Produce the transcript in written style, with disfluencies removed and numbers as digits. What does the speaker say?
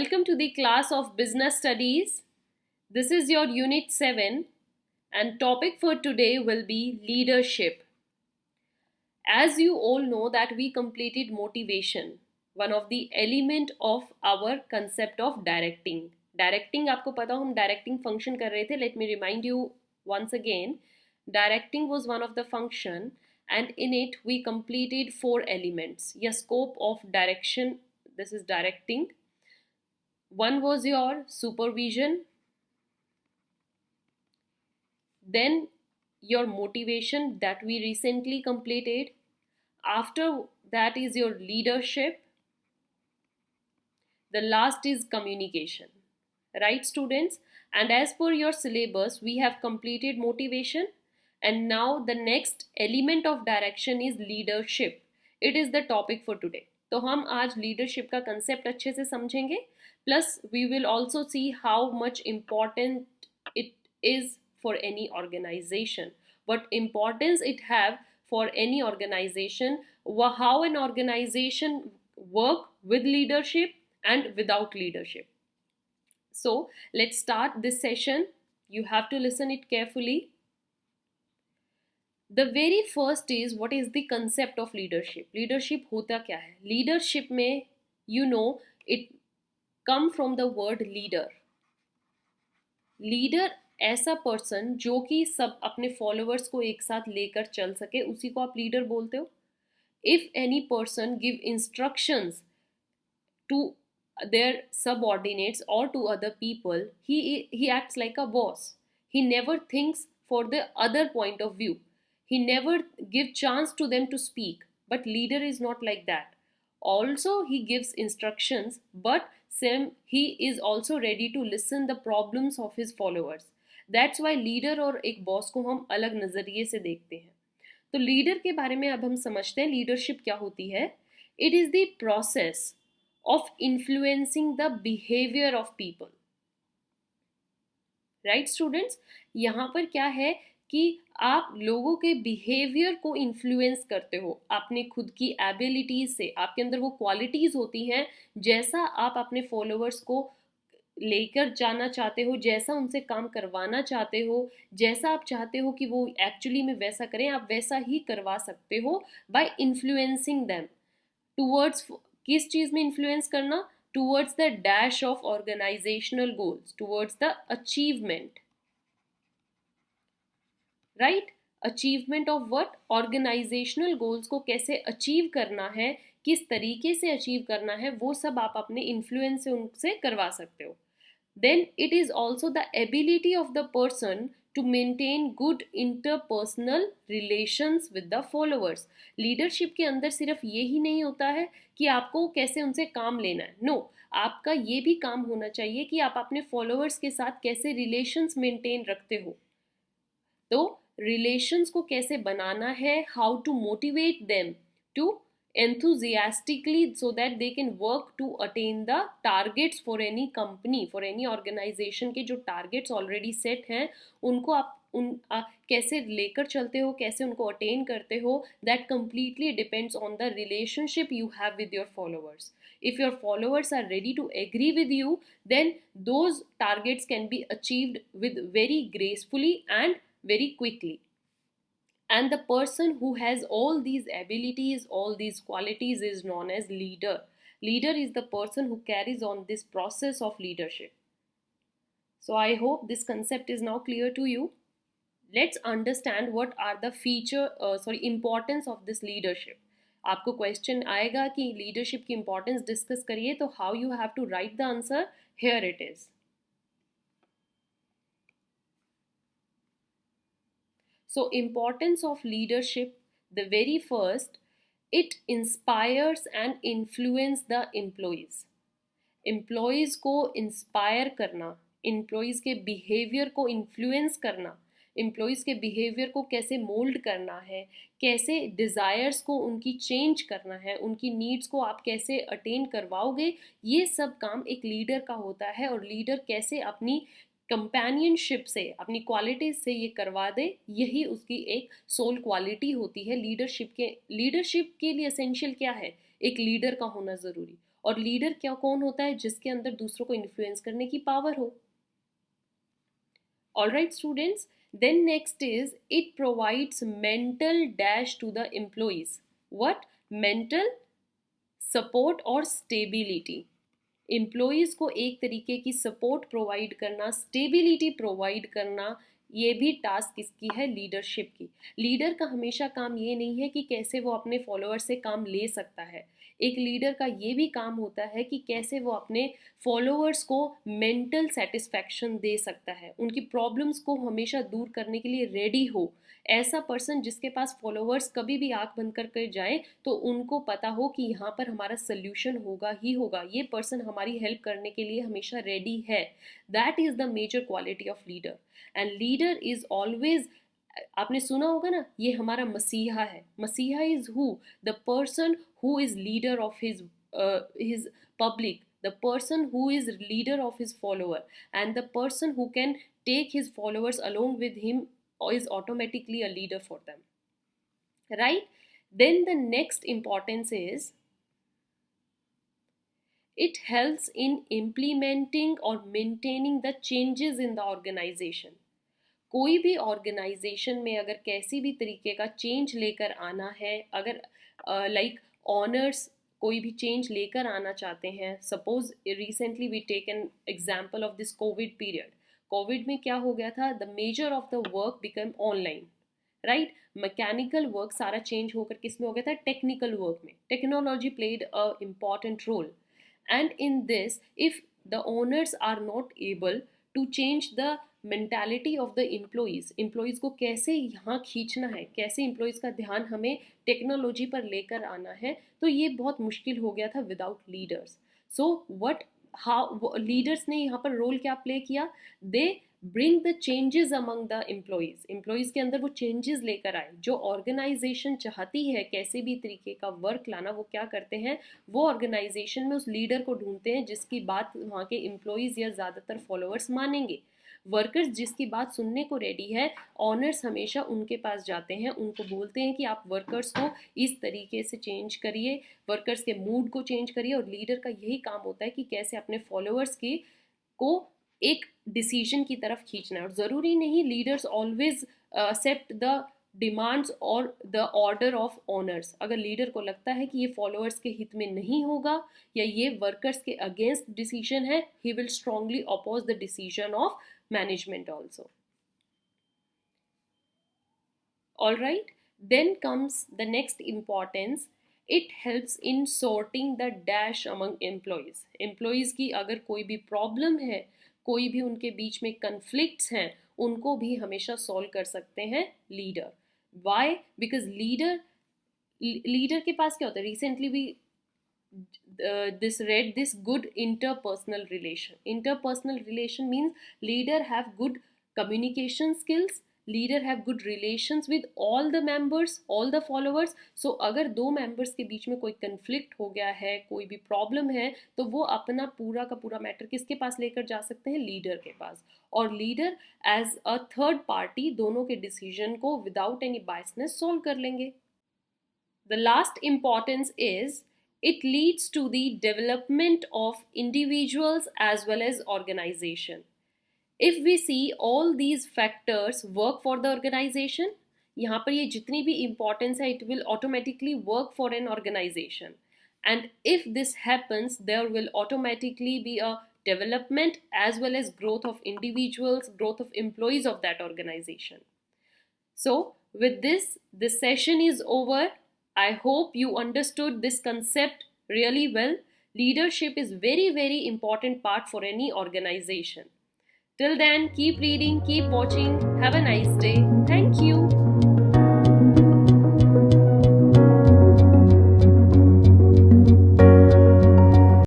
Welcome to the class of Business Studies. This is your Unit 7 and topic for today will be leadership. As you all know that we completed motivation, one of the element of our concept of directing. Directing आपको पता हम directing function कर रहे थे. Let me remind you once again. Directing was one of the function and in it we completed 4 elements. Your scope of direction, this is directing. One was your supervision, then your motivation that we recently completed. After that is your leadership. The last is communication. Right, students? And as per your syllabus, we have completed motivation. And now the next element of direction is leadership. It is the topic for today. तो हम आज leadership का concept अच्छे से समझेंगे. Plus we will also see how much important it is for any organization. What importance it have for any organization. How an organization work with leadership and without leadership. So let's start this session. You have to listen it carefully. The very first is what is the concept of leadership. Leadership होता क्या है? Leadership में you know it come from the word leader. Leader ऐसा person जो कि सब अपने followers को एक साथ लेकर चल सके उसी को आप leader बोलते हो. If any person give instructions to their subordinates or to other people, he acts like a boss. He never thinks for the other point of view. He never give chance to them to speak. But leader is not like that. Also he gives instructions, but he is also ready to listen the problems of his followers. That's why leader और एक boss को हम अलग नजरिए से देखते हैं. तो leader के बारे में अब हम समझते हैं leadership क्या होती है. It is the process of influencing the behavior of people. Right students? यहाँ पर क्या है कि आप लोगों के बिहेवियर को इन्फ्लुएंस करते हो अपने खुद की एबिलिटीज से. आपके अंदर वो क्वालिटीज होती हैं जैसा आप अपने फॉलोअर्स को लेकर जाना चाहते हो, जैसा उनसे काम करवाना चाहते हो, जैसा आप चाहते हो कि वो एक्चुअली में वैसा करें, आप वैसा ही करवा सकते हो बाय इन्फ्लुएंसिंग देम टूवर्ड्स. किस चीज में इन्फ्लुएंस करना? Towards the dash of organisational goals, towards the achievement. Right? Achievement of what? Organisational goals को कैसे अचीव करना है, किस तरीके से अचीव करना है, वो सब आप अपने इन्फ्लुएंस से उनसे करवा सकते हो. Then it is also the ability of the person to maintain good interpersonal relations with the followers. Leadership के अंदर सिर्फ ये ही नहीं होता है कि आपको कैसे उनसे काम लेना है. नो, आपका ये भी काम होना चाहिए कि आप अपने फॉलोअर्स के साथ कैसे रिलेशंस मेंटेन रखते हो. तो रिलेशंस को कैसे बनाना है, how to motivate them to enthusiastically so that they can work to attain the targets for any company, for any organization के जो targets already set हैं उनको आप कैसे लेकर चलते हो, कैसे उनको attain करते हो, that completely depends on the relationship you have with your followers. If your followers are ready to agree with you, then those targets can be achieved with very gracefully and very quickly. And the person who has all these abilities, all these qualities is known as leader. Leader is the person who carries on this process of leadership. So I hope this concept is now clear to you. Let's understand what are the importance of this leadership. आपको question आएगा कि leadership की importance discuss करिए, तो how you have to write the answer? Here it is. So importance of leadership, the very first, it inspires and influence the employees. Employees को inspire करना, employees के behavior को influence करना, employees के behavior को कैसे mold करना है, कैसे desires को उनकी change करना है, उनकी needs को आप कैसे attain करवाओगे, ये सब काम एक leader का होता है. और leader कैसे अपनी कंपेनियनशिप से, अपनी क्वालिटीज से ये करवा दे, यही उसकी एक सोल क्वालिटी होती है. लीडरशिप के लिए एसेंशियल क्या है? एक लीडर का होना ज़रूरी. और लीडर क्या कौन होता है? जिसके अंदर दूसरों को इन्फ्लुएंस करने की पावर हो. All right, students. Then next is it provides mental dash to the employees. What? Mental support और stability. एम्प्लॉयज़ को एक तरीके की सपोर्ट प्रोवाइड करना, स्टेबिलिटी प्रोवाइड करना, ये भी टास्क किसकी है? लीडरशिप की. लीडर का हमेशा काम ये नहीं है कि कैसे वो अपने फॉलोअर्स से काम ले सकता है. एक लीडर का ये भी काम होता है कि कैसे वो अपने फॉलोअर्स को मेंटल सेटिस्फैक्शन दे सकता है, उनकी प्रॉब्लम्स को हमेशा दूर करने के लिए रेडी हो. ऐसा पर्सन जिसके पास फॉलोअर्स कभी भी आंख बंद करके जाए तो उनको पता हो कि यहाँ पर हमारा सोल्यूशन होगा ही होगा, ये पर्सन हमारी हेल्प करने के लिए हमेशा रेडी है. That is the major quality of leader. And leader is always, आपने सुना होगा ना, ये हमारा मसीहा है. मसीहा is who? The person who is leader of his public, the person who is leader of his follower, and the person who can take his followers along with him is automatically a leader for them, right? Then the next importance is it helps in implementing or maintaining the changes in the organization. कोई भी organisation में अगर कैसी भी तरीके का change लेकर आना है, अगर लाइक ऑनर्स कोई भी चेंज लेकर आना चाहते हैं, suppose recently we take an example of this covid period. Covid में क्या हो गया था? The major of the work become online, right? Mechanical work सारा चेंज होकर किस में हो गया था? टेक्निकल वर्क में. Technology played a important role. And in this if the owners are not able to change the mentality of the employees को कैसे यहाँ खींचना है, कैसे एम्प्लॉयज़ का ध्यान हमें टेक्नोलॉजी पर लेकर आना है, तो ये बहुत मुश्किल हो गया था without leaders. So what how leaders ने यहाँ पर रोल क्या प्ले किया? They bring the changes among the employees के अंदर वो चेंजेस लेकर आए. जो ऑर्गेनाइजेशन चाहती है कैसे भी तरीके का वर्क लाना, वो क्या करते हैं? वो ऑर्गेनाइजेशन में उस लीडर को ढूंढते हैं जिसकी बात वहाँ के एम्प्लॉयज़ या ज़्यादातर फॉलोअर्स मानेंगे. वर्कर्स जिसकी बात सुनने को रेडी है, ऑनर्स हमेशा उनके पास जाते हैं, उनको बोलते हैं कि आप वर्कर्स को इस तरीके से चेंज करिए, वर्कर्स के मूड को चेंज करिए. और लीडर का यही काम होता है कि कैसे अपने फॉलोअर्स की को एक डिसीजन की तरफ खींचना है. और ज़रूरी नहीं leaders always accept the demands और द ऑर्डर ऑफ ऑनर्स. अगर लीडर को लगता है कि ये फॉलोअर्स के हित में नहीं होगा या ये वर्कर्स के अगेंस्ट डिसीजन है, he will strongly oppose the decision of management also. All right, then comes the next importance. It helps in sorting the dash among employees की अगर कोई भी प्रॉब्लम है, कोई भी उनके बीच में कन्फ्लिक्ट्स हैं, उनको भी हमेशा सॉल्व कर सकते हैं लीडर. वाई? बिकॉज लीडर के पास क्या होता है? रिसेंटली भी this good interpersonal relation means leader have good communication skills, leader have good relations with all the members, all the followers. So अगर दो members के बीच में कोई conflict हो गया है, कोई भी problem है, तो वो अपना पूरा का पूरा मैटर किसके पास लेकर जा सकते हैं? लीडर के पास. और leader as a third party दोनों के डिसीजन को विदाउट एनी बायसनेस सॉल्व कर लेंगे. The last importance is it leads to the development of individuals as well as organization. If we see all these factors work for the organization, यहाँ पर ये जितनी भी importance है, it will automatically work for an organization. And if this happens, there will automatically be a development as well as growth of individuals, growth of employees of that organization. So with this session is over. I hope you understood this concept really well. Leadership is very, very important part for any organization. Till then, keep reading, keep watching. Have a nice day. Thank you.